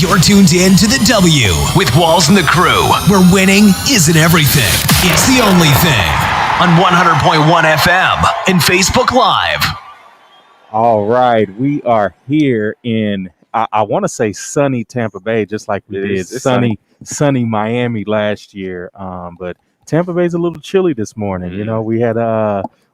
You're tuned in to The W with Walls and the Crew, where winning isn't everything. It's the only thing. On 100.1 FM and Facebook Live. All right, we are here in, I want to say sunny Tampa Bay, just like we did sunny Miami last year. But Tampa Bay's a little chilly this morning. You know, we had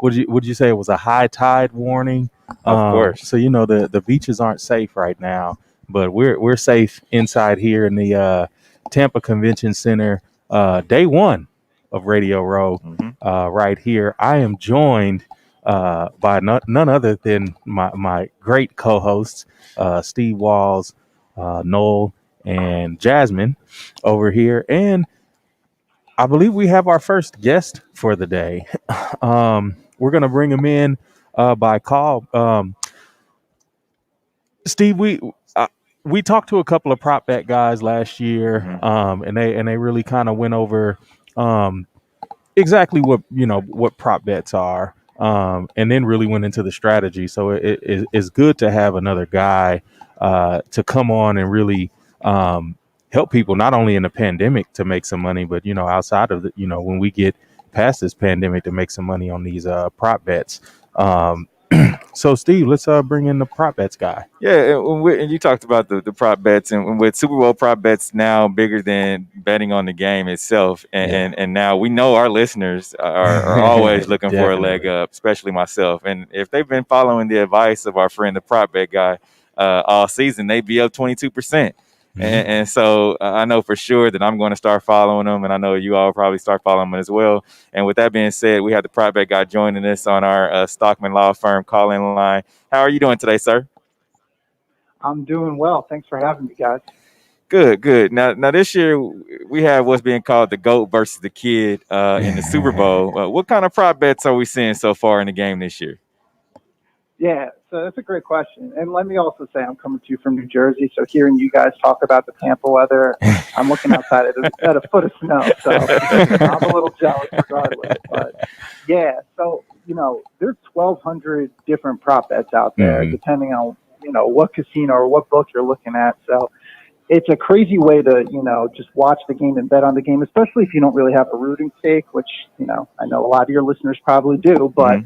would you say it was a high tide warning? Of course. So the beaches aren't safe right now, but we're safe inside here in the Tampa Convention Center. Day one of Radio Row, right here. I am joined by none other than my great co-hosts, Steve Walls, Noel, and Jasmine over here. And I believe we have our first guest for the day. We're going to bring him in by call. Steve, we talked to a couple of prop bet guys last year, and they really kind of went over exactly what prop bets are. And then really went into the strategy. So it's good to have another guy to come on and really help people, not only in the pandemic to make some money, but, outside of when we get past this pandemic to make some money on these prop bets. So, Steve, let's bring in the prop bets guy. Yeah, and you talked about the prop bets, and with Super Bowl prop bets now bigger than betting on the game itself, and now we know our listeners are always looking for a leg up, especially myself. And if they've been following the advice of our friend, the prop bet guy, all season, they'd be up 22%. And so I know for sure that I'm going to start following them, and I know you all probably start following them as well. And with that being said, we have the prop bet guy joining us on our Stockman Lawfirm call-in line. How are you doing today, sir? I'm doing well. Thanks for having me, guys. Good. Now this year we have what's being called the GOAT versus the Kid in the Super Bowl. What kind of prop bets are we seeing so far in the game this year? Yeah, so that's a great question. And let me also say I'm coming to you from New Jersey, so hearing you guys talk about the Tampa weather, I'm looking outside at a foot of snow, so I'm a little jealous regardless. But, yeah, so, there's 1,200 different prop bets out there, depending on, what casino or what book you're looking at. So it's a crazy way to, just watch the game and bet on the game, especially if you don't really have a rooting stake, which, I know a lot of your listeners probably do, but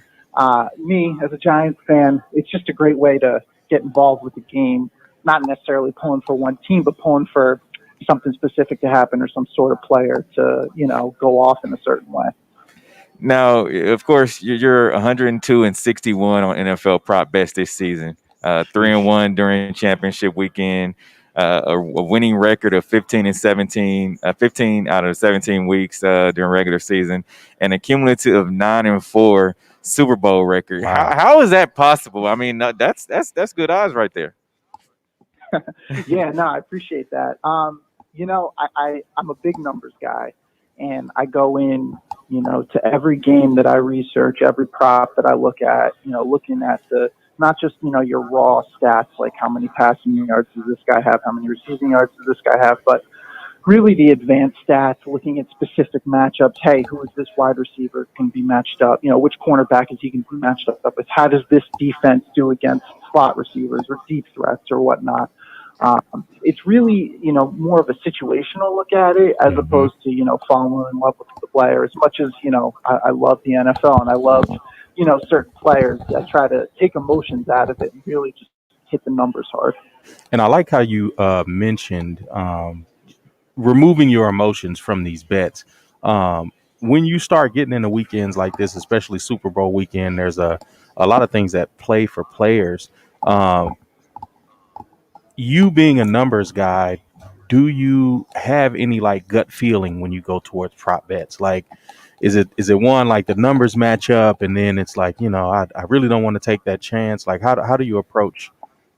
me, as a Giants fan, it's just a great way to get involved with the game, not necessarily pulling for one team, but pulling for something specific to happen or some sort of player to, go off in a certain way. Now, of course, you're 102-61 on NFL prop bets this season, 3-1 during championship weekend, a winning record of 15 out of 17 weeks during regular season, and a cumulative of 9-4 Super Bowl record. Wow. How is that possible? I mean, that's good odds right there. Yeah, no, I appreciate that. I'm a big numbers guy, and I go in, to every game that I research, every prop that I look at, looking at not just, your raw stats, like how many passing yards does this guy have, how many receiving yards does this guy have, but really the advanced stats, looking at specific matchups. Hey, who is this wide receiver can be matched up? Which cornerback is he going to be matched up with? How does this defense do against slot receivers or deep threats or whatnot? It's really, more of a situational look at it as opposed to, falling in love with the player. As much as, I love the NFL and I love, certain players, I try to take emotions out of it and really just hit the numbers hard. And I like how you mentioned removing your emotions from these bets. When you start getting into weekends like this, especially Super Bowl weekend, there's a lot of things that play for players. You being a numbers guy, do you have any gut feeling when you go towards prop bets? Like, is it one like the numbers match up and then it's like, I really don't want to take that chance? Like, how do you approach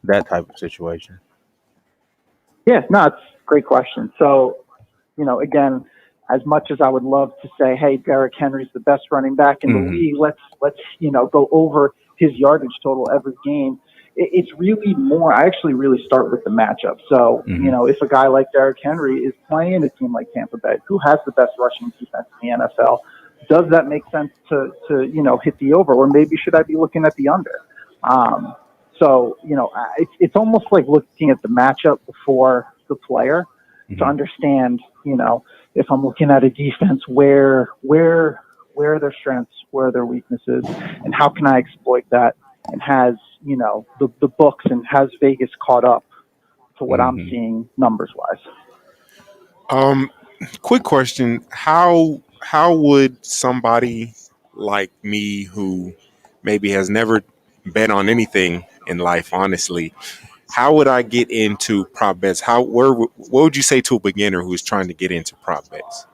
that type of situation? Yeah, no, it's a great question. So, again, as much as I would love to say, hey, Derrick Henry's the best running back in the league, let's go over his yardage total every game. It's really more, I actually really start with the matchup. So, if a guy like Derrick Henry is playing a team like Tampa Bay, who has the best rushing defense in the NFL, does that make sense to hit the over? Or maybe should I be looking at the under? So, it's almost like looking at the matchup before the player to understand, if I'm looking at a defense, where are their strengths, where are their weaknesses, and how can I exploit that? And has, the books, and has Vegas caught up to what I'm seeing numbers wise? Quick question: How would somebody like me who maybe has never bet on anything in life, honestly, how would I get into prop bets? What would you say to a beginner who's trying to get into prop bets?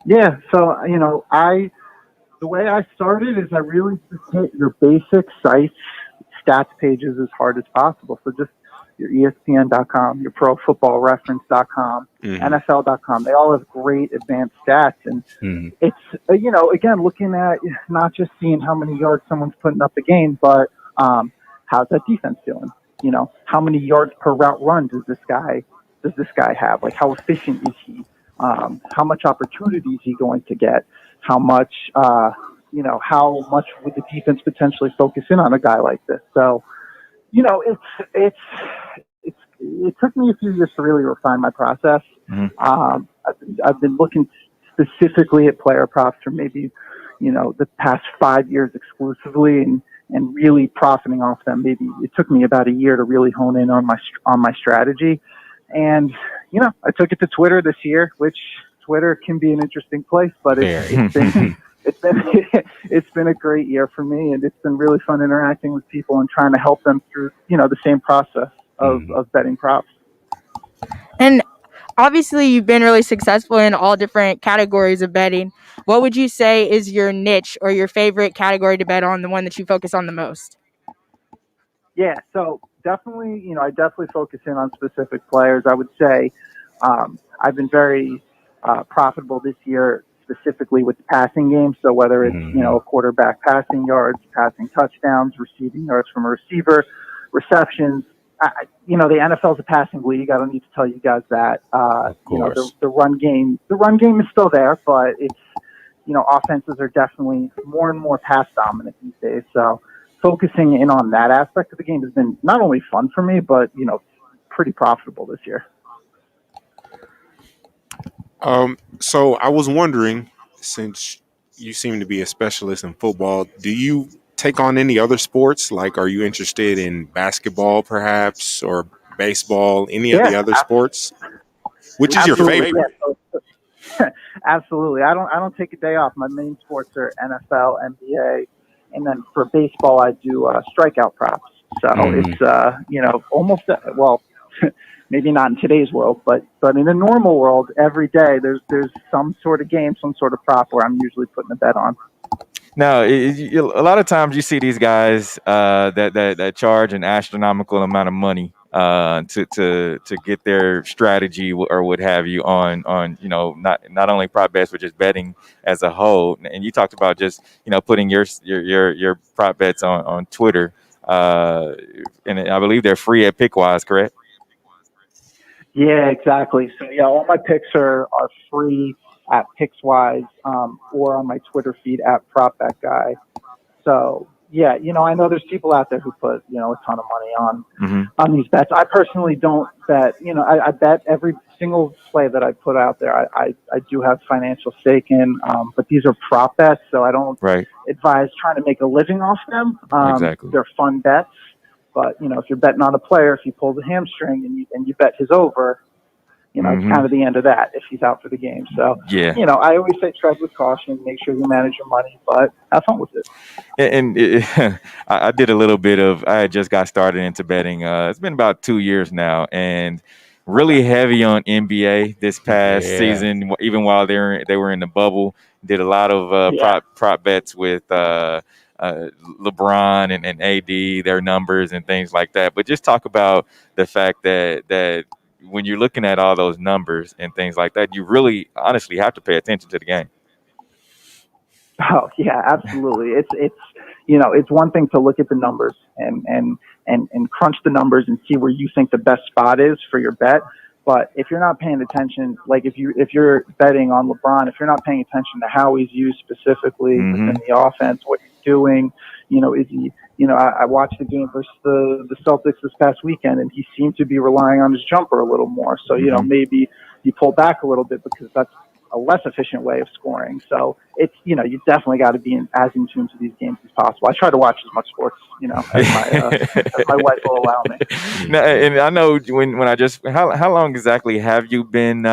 Yeah, so the way I started is I really just hit your basic sites, stats pages as hard as possible. So just your ESPN.com, your ProFootballReference.com, NFL.com. They all have great advanced stats. And it's, again, looking at not just seeing how many yards someone's putting up a game, but how's that defense doing? How many yards per route run does this guy have? Like, how efficient is he? How much opportunity is he going to get? How much would the defense potentially focus in on a guy like this? So, it took me a few years to really refine my process. I've been looking specifically at player props for maybe, the past 5 years exclusively, and really profiting off them. Maybe it took me about a year to really hone in on my strategy. And, I took it to Twitter this year, which Twitter can be an interesting place, but it's been a great year for me, and it's been really fun interacting with people and trying to help them through, the same process of betting props. And obviously you've been really successful in all different categories of betting. What would you say is your niche or your favorite category to bet on, the one that you focus on the most? Yeah, so definitely, I definitely focus in on specific players. I would say I've been very profitable this year, specifically with the passing game. So whether it's, a quarterback passing yards, passing touchdowns, receiving yards from a receiver, receptions, the NFL's a passing league. I don't need to tell you guys that. The run game is still there, but it's, offenses are definitely more and more pass dominant these days. So focusing in on that aspect of the game has been not only fun for me, but, pretty profitable this year. So I was wondering, since you seem to be a specialist in football, do you take on any other sports? Like, are you interested in basketball, perhaps, or baseball, any of the other sports? Which is your favorite? Yeah. Absolutely. I don't take a day off. My main sports are NFL, NBA, and then for baseball, I do strikeout props. So it's almost maybe not in today's world, but in a normal world, every day there's some sort of game, some sort of prop where I'm usually putting a bet on. Now, a lot of times you see these guys that charge an astronomical amount of money to get their strategy or what have you on not only prop bets but just betting as a whole. And you talked about just putting your prop bets on Twitter, and I believe they're free at Pickwise, correct? Yeah, exactly. So yeah, all my picks are free at Pickswise or on my Twitter feed at PropBetGuy. So yeah, I know there's people out there who put a ton of money on these bets. I personally don't bet. I bet every single play that I put out there. I do have financial stake in, but these are prop bets, so I don't advise trying to make a living off them. Exactly. They're fun bets. But, if you're betting on a player, if he pulls a hamstring and you bet his over, it's kind of the end of that if he's out for the game. So, I always say tread with caution, make sure you manage your money, but have fun with it. And I did a little bit I had just got started into betting. It's been about 2 years now, and really heavy on NBA this past season, even while they were in the bubble. Did a lot of prop bets with LeBron and AD, their numbers and things like that. But just talk about the fact that when you're looking at all those numbers and things like that, you really honestly have to pay attention to the game. Oh yeah, absolutely. It's one thing to look at the numbers and crunch the numbers and see where you think the best spot is for your bet. But if you're not paying attention, like if you're betting on LeBron, if you're not paying attention to how he's used specifically within the offense, what he's doing? Is he, I watched the game versus the Celtics this past weekend, and he seemed to be relying on his jumper a little more. So, maybe you pull back a little bit because that's a less efficient way of scoring. So it's, you definitely got to be as in tune to these games as possible. I try to watch as much sports, as my wife will allow me. Now, and I know how long exactly have you been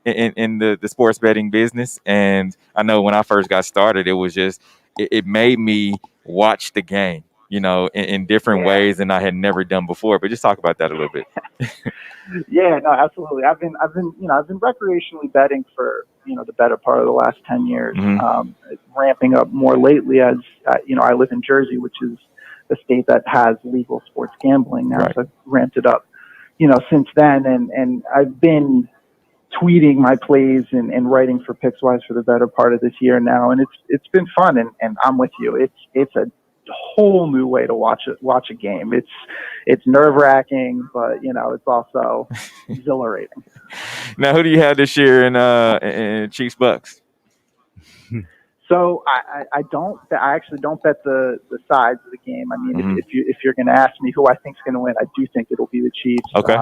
in the sports betting business? And I know when I first got started, it was just, it made me watch the game, in different ways than I had never done before. But just talk about that a little bit. Yeah, no, absolutely. I've been recreationally betting for, the better part of the last 10 years, ramping up more lately as, I live in Jersey, which is the state that has legal sports gambling now. Right. So I've ramped it up, since then. And I've been tweeting my plays and writing for PicksWise for the better part of this year now. And it's been fun. And I'm with you. It's a whole new way to watch a game. It's nerve-wracking, but it's also exhilarating. Now, who do you have this year in Chiefs Bucks? So I actually don't bet the sides of the game. I mean, if you're going to ask me who I think is going to win, I do think it'll be the Chiefs. Okay.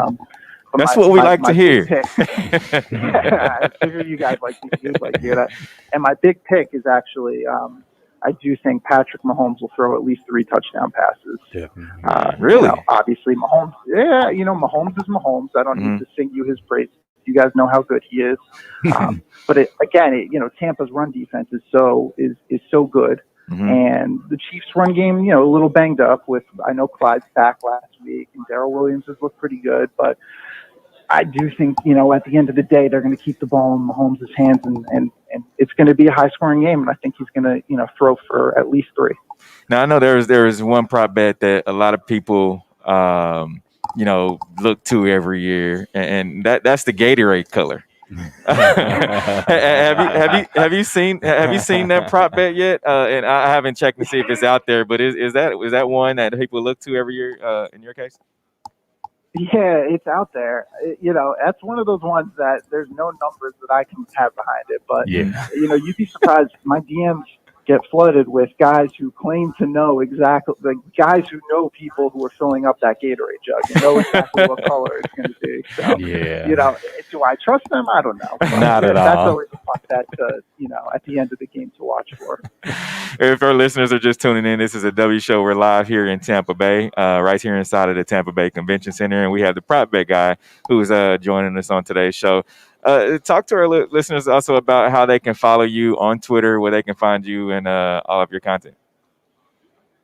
That's what we like to hear. I figure you guys like to hear that. And my big pick is actually, I do think Patrick Mahomes will throw at least 3 touchdown passes. Yeah. Really? Obviously, Mahomes. Yeah, Mahomes is Mahomes. I don't need to sing you his praise. You guys know how good he is. But Tampa's run defense is so good, and the Chiefs' run game, a little banged up. I know Clyde's back last week, and Darrell Williams has looked pretty good, but I do think, at the end of the day, they're going to keep the ball in Mahomes' hands, and it's going to be a high-scoring game, and I think he's going to, throw for at least 3. Now, I know there is one prop bet that a lot of people, look to every year, and that's the Gatorade color. have you seen that prop bet yet? And I haven't checked to see if it's out there, but is that one that people look to every year in your case? Yeah, it's out there. That's one of those ones that there's no numbers that I can have behind it. But, you'd be surprised. My DMs get flooded with guys who claim to know exactly, like guys who know people who are filling up that Gatorade jug and know exactly what color it's going to be. So, do I trust them? I don't know. But Not at all. That's always a fun bet to, at the end of the game to watch for. If our listeners are just tuning in, this is a W show. We're live here in Tampa Bay, right here inside of the Tampa Bay Convention Center. And we have the PropBetGuy who's joining us on today's show. Talk to our listeners also about how they can follow you on Twitter, where they can find you and all of your content.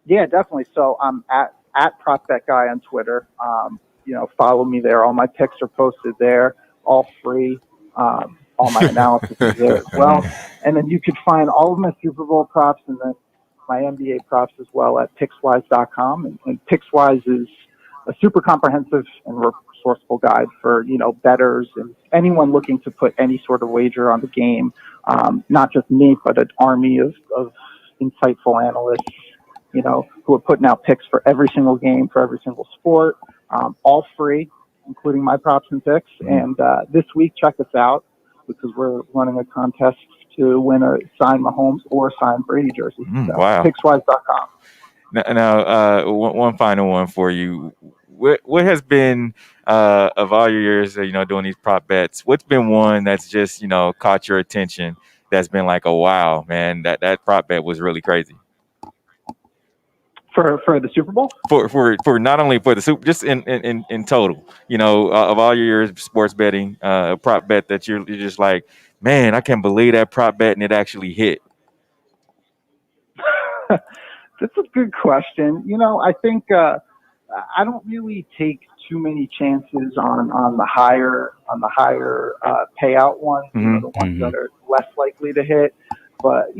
Yeah, definitely. So I'm at PropBetGuy on Twitter. Follow me there. All my picks are posted there, all free. All my analysis is there as well. And then you could find all of my Super Bowl props and then my NBA props as well at PicksWise.com. And PicksWise is a super comprehensive and resourceful guide for, bettors and anyone looking to put any sort of wager on the game. Not just me, but an army of insightful analysts, who are putting out picks for every single game, for every single sport, all free, including my props and picks. And this week, check us out because we're running a contest to win a signed Mahomes or signed Brady jersey. Wow. PicksWise.com. Now, one final one for you. What has been, of all your years, doing these prop bets, what's been one that's just, caught your attention that's been like, oh, wow, man, that prop bet was really crazy? For the Super Bowl? For not only for the Super, just in total, of all your years of sports betting, a prop bet that you're just like, man, I can't believe that prop bet and it actually hit. That's a good question. I think I don't really take too many chances on the higher payout ones, the ones that are less likely to hit. But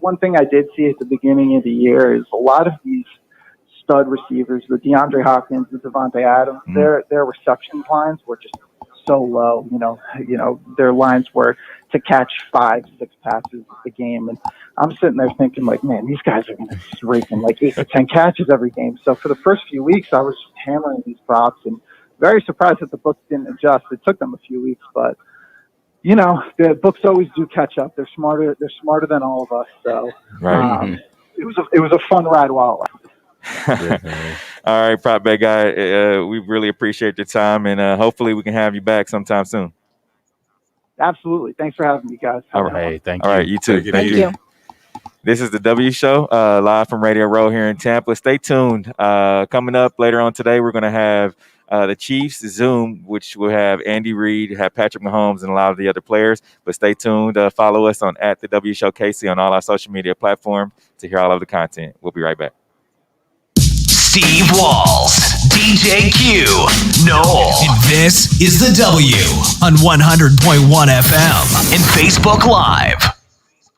one thing I did see at the beginning of the year is a lot of these stud receivers, the DeAndre Hopkins, the Devontae Adams, their reception lines were just so low. Their lines were to catch 5-6 passes a game, and I'm sitting there thinking, like, man, these guys are going to be raking like 8 to 10 catches every game. So for the first few weeks, I was just hammering these props, and very surprised that the books didn't adjust. It took them a few weeks, but the books always do catch up. They're smarter than all of us. So, right. it was a fun ride while it lasted. All right, Prop Bet Guy, we really appreciate your time, and hopefully we can have you back sometime soon. Absolutely. Thanks for having me, guys. All right. Hey, thank you. All right, you too. Thank you. This is the W Show, live from Radio Row here in Tampa. Stay tuned. Coming up later on today, we're going to have the Chiefs Zoom, which will have Andy Reid, have Patrick Mahomes, and a lot of the other players. But stay tuned. Follow us on @the_W_Show_KC on all our social media platforms to hear all of the content. We'll be right back. Steve Walls, DJ Q, Noel. And this is the W on 100.1 FM and Facebook Live.